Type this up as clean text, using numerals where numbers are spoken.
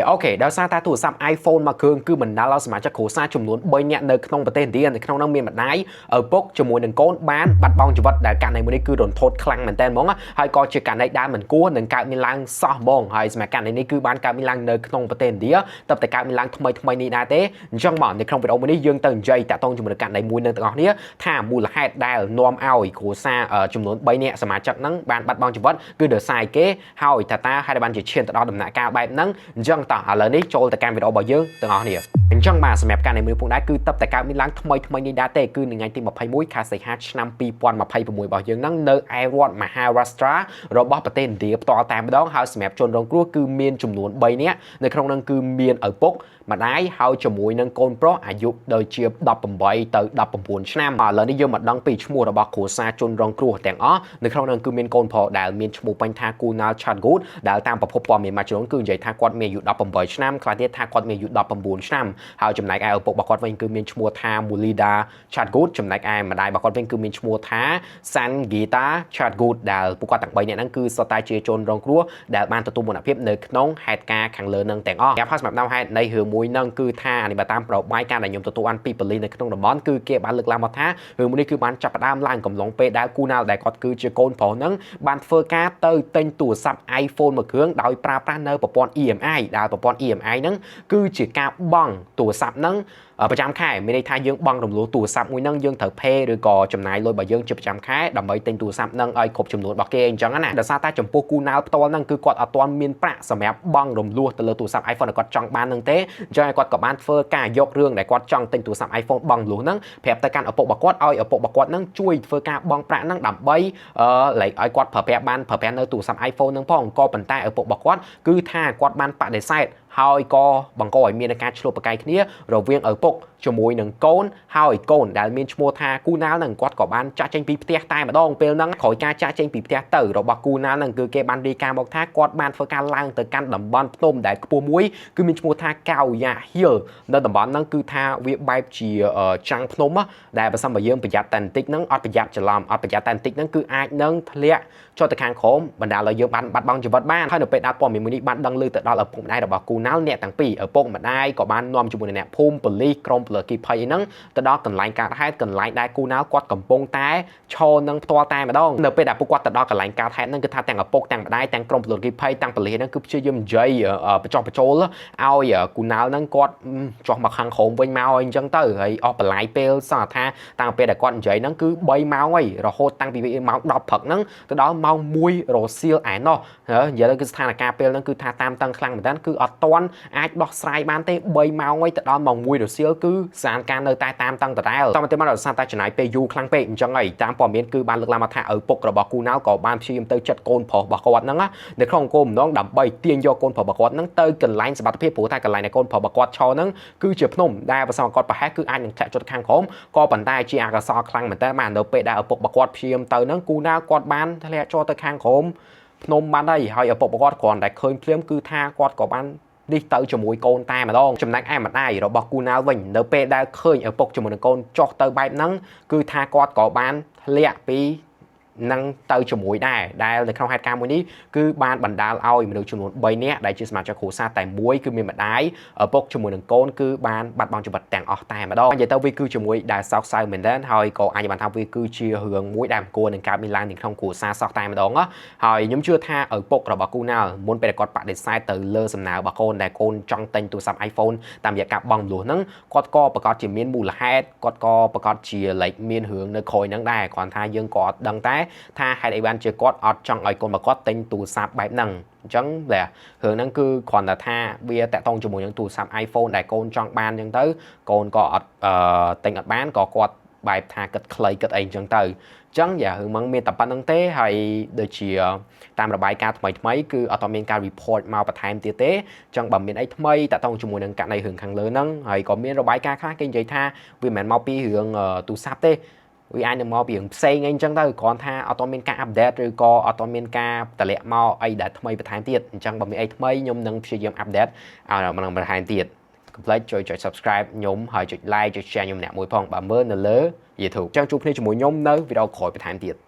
អូខេដោយសារតែទូរស័ព្ទ iPhone មួយគ្រឿងគឺបណ្ដាលឲ្យសមាជិកគ្រួសារចំនួន3នាក់នៅក្នុងប្រទេសឥណ្ឌានៅក្នុងនោះមានម្ដាយឪពុកជាមួយនឹងកូនបានបាត់បង់ជីវិតដែលករណីមួយនេះគឺរន្ធត់ខ្លាំងមែនទែនហ្មងហើយក៏ជាករណីដែលមិនគួរនឹងកើតមានឡើងសោះហ្មងហើយសម្រាប់ករណីនេះគឺបានកើតមានឡើងនៅក្នុងប្រទេសឥណ្ឌាតើតែកើតមានឡើងថ្មីនេះដែរទេអញ្ចឹងមកនៅក្នុងវីដេអូមួយនេះយើងទៅនិយាយតាក់ទងជាមួយនឹងករណីមួយនឹងទាំងអស់គ្នាថាមូលហេតុដែលនាំឲ្យគ្រួសារចំនួន3នាក់សមាជិកហ្នឹងបានបាត់បង់ជីវិតគឺដោយសារគេហើយថាតើហេតុបានជាឈានទៅដល់ដំណាក់កាលបែបហ្នឹងអញ្ចឹងតោះឥឡូវនេះចូលទៅកាន់វីដេអូរបស់យើងទាំងអស់គ្នាអញ្ចឹងបាទសម្រាប់ការនៃមួយផងដែរគឺតបតែកើតមានឡើងថ្មីនេះដែរទេគឺនៅថ្ងៃទី21ខែសីហាឆ្នាំ2026របស់យើងហ្នឹងនៅឯរដ្ឋ Maharashtra របស់ប្រទេសឥណ្ឌាផ្ទាល់តែម្ដងហើយសម្រាប់ជនរងគ្រោះគឺមានចំនួន3នាក់នៅក្នុងហ្នឹងគឺមានឪពុកម្ដាយហើយជាមួយនឹងកូនប្រុសអាយុដូចជា18ទៅ19ឆ្នាំឥឡូវនេះយើងមកដឹងពីឈ្មោះរបស់គ្រួសារជនរងគ្រោះទាំងអស់នៅក្នុងហ្នឹងគឺមានកូនប្រុសដែលមានឈ្មោះពេញថា Kunal Chatgut ដែលតាមប្រភពព័ត៌មានមួយចំនួនគឺនិយាយថាគាត់មានអាយុ18ឆ្នាំខ្លះទៀតថាគាត់មានអាយុ19ឆ្នាំហើយចំណែកឯឪពុករបស់គាត់វិញគឺមានឈ្មោះថា Mulida Chatgut ចំណែកឯម្ដាយរបស់គាត់វិញគឺមានឈ្មោះថា Sangita Chatgut ដែលពួកគាត់ទាំង3នាក់ហ្នឹងគឺសុទ្ធតែជាជនរងគ្រោះដែលបានទទួលមរណភាពនៅក្នុងហេតុការណ៍ខាងលើហ្នឹងទាំងអស់សម្រាប់ដល់ហេតុនៃរឿងមួយហ្នឹងគឺថានេះបើតាមប្របាយការដែលខ្ញុំទទួលបានពីប៉ូលីសនៅក្នុងតំបន់គឺគេបានលើកឡើងមកថារឿងមួយនេះគឺបានចាប់ផ្ដើមឡើងកំឡុងពេលដែលគូណាល់ដែលគាត់គឺជាកូនប្រុសហ្នឹងបានធ្វើការទៅទិញទូរស័ព្ទ iPhone មួយគ្រឿងដោយប្រើប្រាស់នៅប្រព័ន្ធ EMI ដែលប្រព័ន្ធ EMI ហ្នឹងគឺជាការបង់ទូរស័ព្ទហ្នឹងប្រចាំខែមានន័យថាយើងបង់រំលោះទូរស័ព្ទមួយហ្នឹងយើងត្រូវ pay ឬក៏ចំណាយលុយរបស់យើងជាប្រចាំខែដើម្បីទិញទូរស័ព្ទហ្នឹងឲ្យគ្រប់ចំនួនរបស់គេអញ្ចឹងណាដោយសារតែចំពោះគូណាល់ផ្ទាល់ហ្នឹងគឺគាត់អត់ទាន់មានប្រាក់សម្រាប់បង់រំលោះទៅលើទូរស័ព្ទ iPhone ដែលគាត់ចង់បានហ្នឹងទេអញ្ចឹងគាត់ក៏បានធ្វើការយករឿងដែលគាត់ចង់ទិញទូរស័ព្ទ iPhone បង់រំលោះហ្នឹងប្រាប់ទៅកាន់ឪពុករបស់គាត់ឲ្យឪពុករបស់គាត់ហ្នឹងជួយធ្វើការបង់ប្រាក់ហ្នឹងដើម្បីឲ្យគាត់ប្រើប្រាស់នៅទូរស័ព្ទ iPhone ហ្នឹងផងក៏ប៉ុន្តែឪពុករបស់គាត់គឺថាគាត់បានបដិសេធហើយក៏បង្កឲ្យមានការឆ្លោះប្រកែកគ្នារវាងឪពុកជាមួយនឹងកូនហើយកូនដែលមានឈ្មោះថាគូណាល់ហ្នឹងគាត់ក៏បានចាក់ចេញពីផ្ទះតែម្ដងពេលហ្នឹងក្រោយការចាក់ចេញពីផ្ទះទៅរបស់គូណាល់ហ្នឹងគឺគេបានរាយការណ៍មកថាគាត់បានធ្វើការឡើងទៅកាន់តំបន់ភ្នំដែលខ្ពស់មួយគឺមានឈ្មោះថាកៅយ៉ាហ៊ីលនៅតំបន់ហ្នឹងគឺថាវាបែបជាចាំងភ្នំដែលបើសិនបើយើងប្រយ័ត្នតែបន្តិចហ្នឹងអត់ប្រយ័ត្នច្រឡំអត់ប្រយ័ត្នតែបន្តិចហ្នឹងគឺអាចនឹងធ្លាក់ចុះទៅខាងក្រោមបណ្ដាលឲ្យយើងបានបាត់បង់ជីវិតបានហើយនៅពេលដែលព័ត៌មានមួយនេះបានដឹងឮទៅដល់ឪពុកម្ដាយរបស់គូណាល់អ្នកទាំងពីរឪពុកម្ដាយក៏បាននាំជាមួយនឹងអ្នកភូមិប៉ូលីសក្រុមពលគីភ័យហ្នឹងទៅដល់កន្លែងកើតហេតុកន្លែងដែលគូណាល់គាត់កំពុងតែឈរនឹងផ្ទាល់តែម្ដងនៅពេលដែលពួកគាត់ទៅដល់កន្លែងកើតហេតុហ្នឹងគឺថាទាំងឪពុកទាំងម្ដាយទាំងក្រុមពលគីភ័យទាំងប៉ូលីសហ្នឹងគឺព្យាយាមនិយាយបញ្ចុះបញ្ចូលឲ្យគូណាល់ហ្នឹងគាត់ចុះមកខាងក្រោមវិញមកអីអញ្ចឹងទៅហើយអស់បន្លាយពេលសោះថាតាំងពេលដែលគាត់និយាយហ្នឹងគឺ3ម៉ោងហើយរហូតតាំងពីម៉ោង10ព្រឹកហ្នឹងទៅដល់ម៉ោង1រសៀលឯណោះនិយាយទៅគឺស្ថានភាពពេលហ្នឹងគឺថាតាមតឹងខ្លាំងមែនតើគឺអត់ទាន់អាចដោះស្រាយបានទេ3ម៉ោងហើយទៅដល់ម៉ោង1រសៀលគឺស្ថានភាពនៅតែតាមតឹងដដែលតាមតែមកដោយសារតែចំណាយពេលយូរខ្លាំងពេកអញ្ចឹងហើយតាមព័ត៌មានគឺបានលើកឡើងមកថាឪពុករបស់គូណាល់ក៏បានព្យាយាមទៅចិត្តកូនប្រុសរបស់គាត់ហ្នឹងនៅក្នុងគោលបំណងដើម្បីទាញយកកូនប្រុសរបស់គាត់ហ្នឹងទៅកន្លែងសុវត្ថិភាពព្រោះតែកន្លែងដែលកូនប្រុសរបស់គាត់ឈរហ្នឹងគឺជាភ្នំដែលបើសិនគាត់ប្រហែលគឺអាចនឹងធ្លាក់ចុះខាងក្រោមក៏ប៉ុន្តែជាអកុសលខ្លាំងមែនតើបាននៅពេលដែលឪពុករបស់គាត់ព្យាយាមទៅហ្នឹងគូណាល់គាត់បានធ្លាក់ចុះទៅខាងក្រោមភ្នំបានហើយឪពុករបស់គាត់គ្រាន់តែឃើញភ្លាមគឺថាគាត់ក៏បាននេះទៅជាមួយកូនតែម្ដងចំណែកឯម្ដាយរបស់គូណាល់វិញនៅពេលដែលឃើញឪពុកជាមួយនឹងកូនចុះទៅបែបហ្នឹងគឺថាគាត់ក៏បានធ្លាក់ពីនឹងទៅជាមួយដែរដែលនៅក្នុងហេតុការណ៍មួយនេះគឺបានបណ្ដាលឲ្យមនុស្សចំនួន3នាក់ដែលជាសមាជិកគ្រួសារតែមួយគឺមានម្ដាយឪពុកជាមួយនឹងកូនគឺបានបាត់បង់ជីវិតទាំងអស់តែម្ដងនិយាយទៅវាគឺជាមួយដែលសោកសៅមែនទែនហើយក៏អាចបានថាវាគឺជារឿងមួយដែលមិនគួរនឹងកើតមានឡើងនៅក្នុងគ្រួសារសោះតែម្ដងហើយខ្ញុំជឿថាឪពុករបស់គូណាល់មុនពេលគាត់បដិសេធទៅលើសំណើរបស់កូនដែលកូនចង់ទិញទូរស័ព្ទ iPhone តាមរយៈការបង់លុះហ្នឹងគាត់ក៏ប្រកាសជាមានមូលហេតុគាត់ក៏ប្រកាសជាមានរឿងនៅក្រោយហ្នឹងដែរគ្រាន់ថាយើងក៏អត់ដឹងតែថាហេតុអីបានជាគាត់អត់ចង់ឲ្យកូនរបស់គាត់ទិញទូរស័ព្ទបែបហ្នឹងអញ្ចឹងតែរឿងហ្នឹងគឺគ្រាន់តែថាវាតាក់ទងជាមួយនឹងទូរស័ព្ទ iPhone ដែលកូនចង់បានអញ្ចឹងទៅកូនក៏អត់ទិញអត់បានក៏គាត់បែបថាគិតខ្លីគិតអីអញ្ចឹងទៅអញ្ចឹងរឿងហ្នឹងមានតែប៉ុណ្្នឹងទេហើយដូចជាតាមរបាយការណ៍ថ្មីគឺអត់មានការ report មកបន្ថែមទៀតទេអញ្ចឹងបើមានអីថ្មីតាក់ទងជាមួយនឹងករណីរឿងខាងលើហ្នឹងហើយក៏មានរបាយការណ៍ខ្លះគេនិយាយថាវាមិនមែនមកពីរឿងទូរស័ព្ទទេវាអាចនឹងមកពីរឿងផ្សេងអីអញ្ចឹងទៅគ្រាន់ថាអត់មានការអាប់ដេតឬក៏អត់មានការតម្លាក់មកអីដែលថ្មីបន្ថែមទៀតអញ្ចឹងបើមានអីថ្មីខ្ញុំនឹងព្យាយាមអាប់ដេតឲ្យมันបន្ថែមទៀតកុំភ្លេចជួយចុច subscribe ខ្ញុំហើយចុច like ចុច share ខ្ញុំអ្នកមួយផងបើមើលនៅលើ YouTube អញ្ចឹងជួបគ្នាជាមួយខ្ញុំនៅវីដេអូក្រោយបន្ថែមទៀត